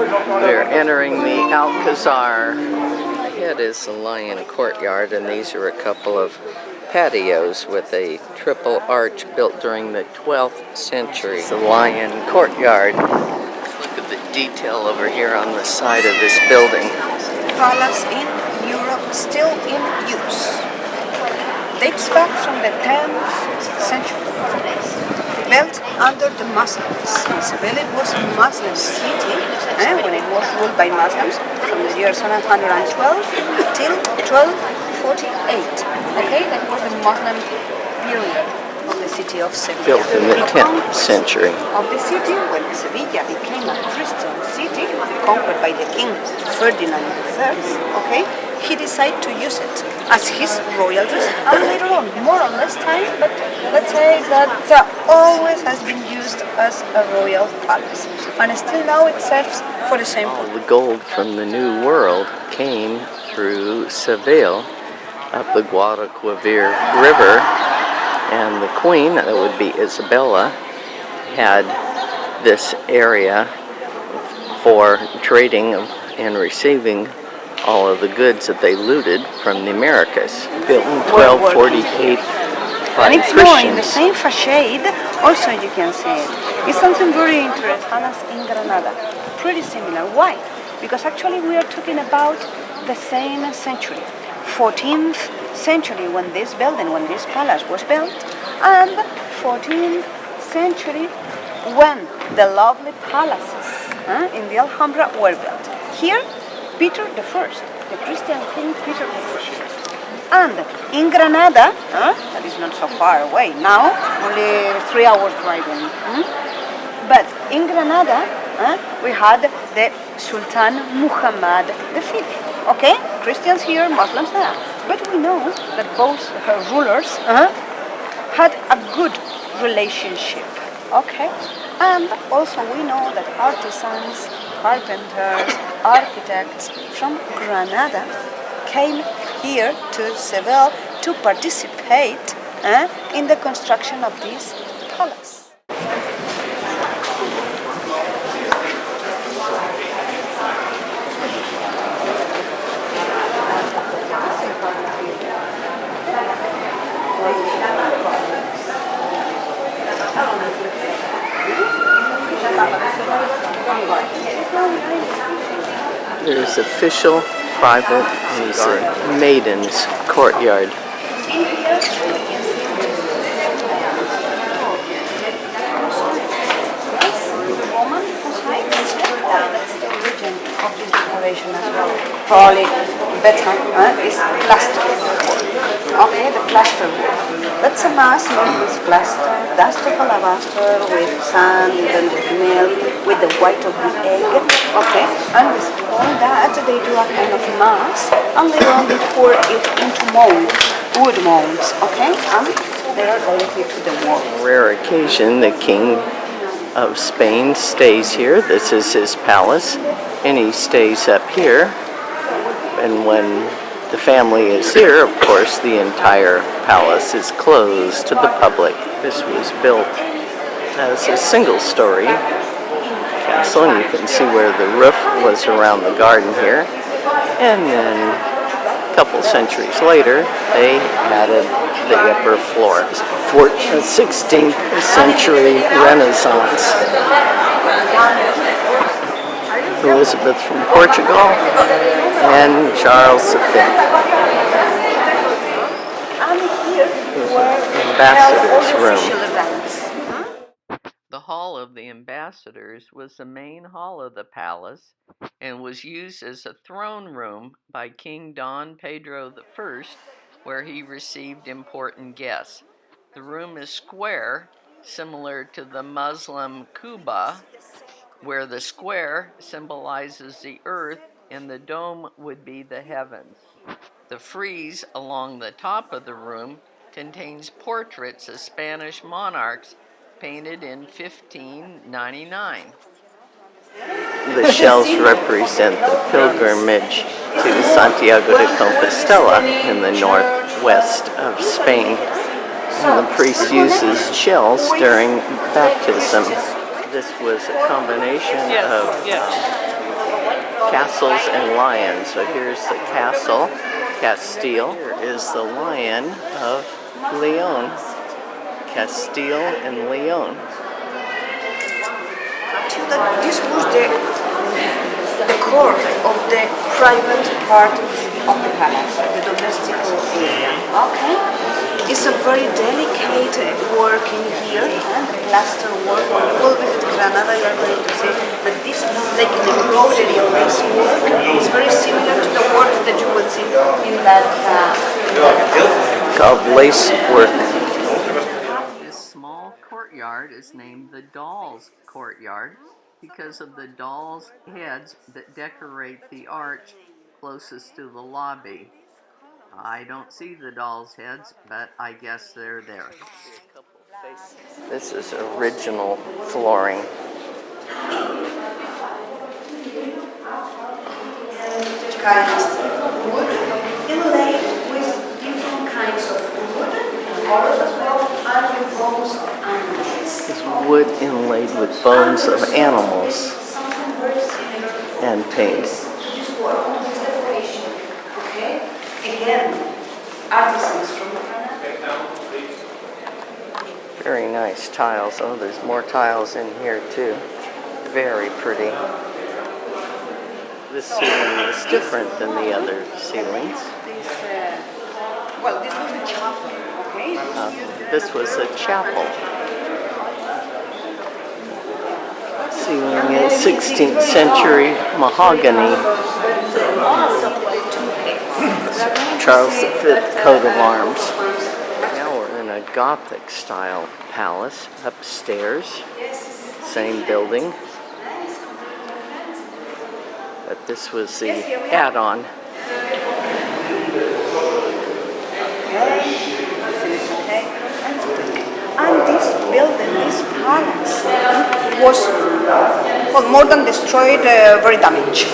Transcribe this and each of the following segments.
We're entering the Alcazar. Ahead is the lion courtyard, and these are a couple of patios with a triple arch built during the 12th century. The lion courtyard. Look at the detail over here on the side of this building. Palace in Europe, still in use. Dates back from the 10th century. Built under the Muslims. Seville was a Muslim city when it was ruled by Muslims from the year 712 till 1248. Okay, that was the Muslim period of the city of Seville. Built in the 10th century. Of the city, when Seville became a Christian city, conquered by the king Ferdinand III, okay, he decided to use it as his royal residence. And later on, more or less time, but let's say that always has been used as a royal palace. And still now it serves for the same purpose. All the gold from the New World came through Seville up the Guadalquivir River, and the queen, that would be Isabella, had this area for trading and receiving all of the goods that they looted from the Americas. Built in 1248 by and it's Christians. more in the same facade, also you can see it. It's something very interesting as in Granada. Pretty similar. Why? Because actually we are talking about the same century. 14th century when this palace was built, and 14th century when the lovely palaces in the Alhambra were built. Here, Peter I, the Christian king Peter I. And in Granada, that is not so far away now, only 3 hours driving. But in Granada, we had the Sultan Muhammad V. Okay, Christians here, Muslims there. But we know that both rulers had a good relationship. Okay, and also we know that artisans, carpenters, architects from Granada came here to Seville to participate in the construction of this palace. There's official, private, and the Maiden's Courtyard. Of this decoration as well. Probably better is plaster work. Okay, the plaster work. That's a mass made with plaster, dust of alabaster, with sand, then with milk, with the white of the egg. Okay, and with all that they do a kind of mass, and later on they pour it into molds, wood molds. Okay, and they are directly to the wall. On a rare occasion, the king of Spain stays here. This is his palace, and he stays up here. And when the family is here, of course, the entire palace is closed to the public. This was built as a single-story castle, and you can see where the roof was around the garden here. And then a couple centuries later, they added the upper floor. 16th century Renaissance. Elizabeth from Portugal and Charles V. Ambassador's room. The Hall of the Ambassadors was the main hall of the palace and was used as a throne room by King Don Pedro I, where he received important guests. The room is square, similar to the Muslim Kuba, where the square symbolizes the earth and the dome would be the heavens. The frieze along the top of the room contains portraits of Spanish monarchs painted in 1599. The shells represent the pilgrimage to Santiago de Compostela in the northwest of Spain. And the priest uses shells during baptism. This was a combination of Castles and lions. So here's the castle, Castile. Here is the lion of Leon, Castile and Leon. This was the core of the private part of the palace, the domestic area. Okay? It's a very delicate work in here, the plaster work. When you will visit Granada, you are going to see that this, like the embroidery of this work, is very similar to the work that you will see in that. Called lace work. This small courtyard is named the Dolls' Courtyard because of the dolls' heads that decorate the arch closest to the lobby. I don't see the dolls' heads, but I guess they're there. This is original flooring. Kinds of wood inlaid with different kinds of wood and colors as well, and with bones of animals. It's wood inlaid with bones of animals Something very similar and paint. this work, this decoration. Okay? Again, artisans from Granada. Very nice tiles. Oh, there's more tiles in here too. Very pretty. This ceiling is different than the other ceilings. This was the chapel, okay? This was a chapel. Ceiling is 16th century mahogany. Charles V coat of arms. Now we're in a Gothic style palace upstairs. Same building. But this was the add-on. And this building, this palace, was more than destroyed, very damaged.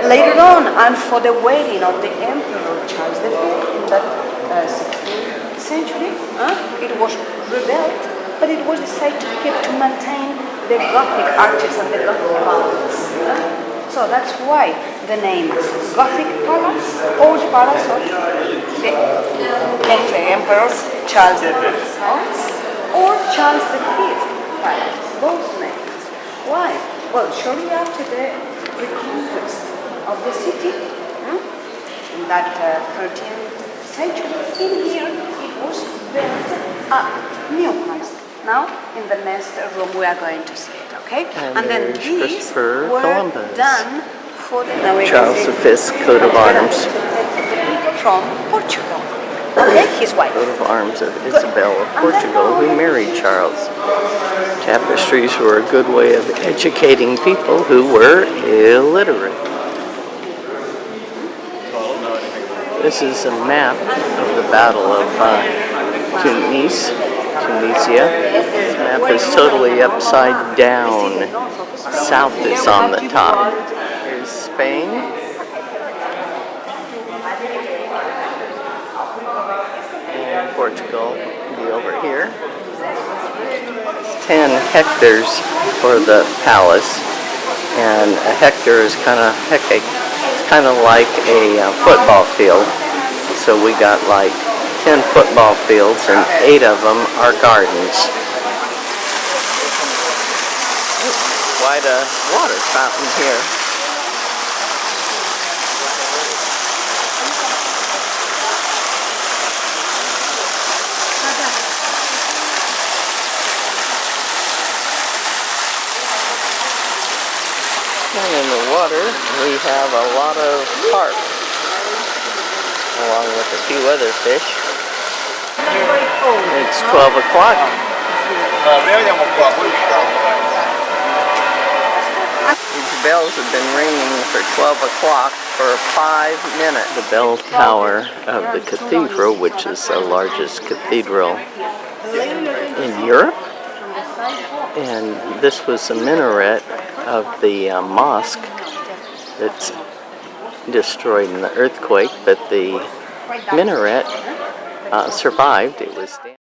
Later on, and for the wedding of the Emperor Charles V in that 16th century, it was rebuilt, but it was decided to keep to maintain the Gothic arches and the Gothic palace. So that's why the name is Gothic Palace, Old Palace of the Emperor Charles V, or Charles V Palace, both names. Why? Well, shortly after the reconquest of the city, in that 13th century, in here it was built a new palace. Now, in the next room we are going to see it, okay? And then these were Columbus. Done for the Charles V's coat of arms. From Portugal. Okay, his wife. Coat of arms of Isabel of Portugal, who married Charles. Tapestries were a good way of educating people who were illiterate. This is a map of the Battle of Tunisia. This map is totally upside down. South is on the top. Here's Spain. And Portugal will be over here. 10 hectares for the palace. And a hectare is kind of like a football field. So we got like 10 football fields, and 8 of them are gardens. Quite a water fountain here. And in the water, we have a lot of carp, along with a few other fish. It's 12 o'clock. These bells have been ringing for 12 o'clock for 5 minutes. The bell tower of the cathedral, which is the largest cathedral in Europe. And this was the minaret of the mosque that's destroyed in the earthquake, but the minaret survived. It was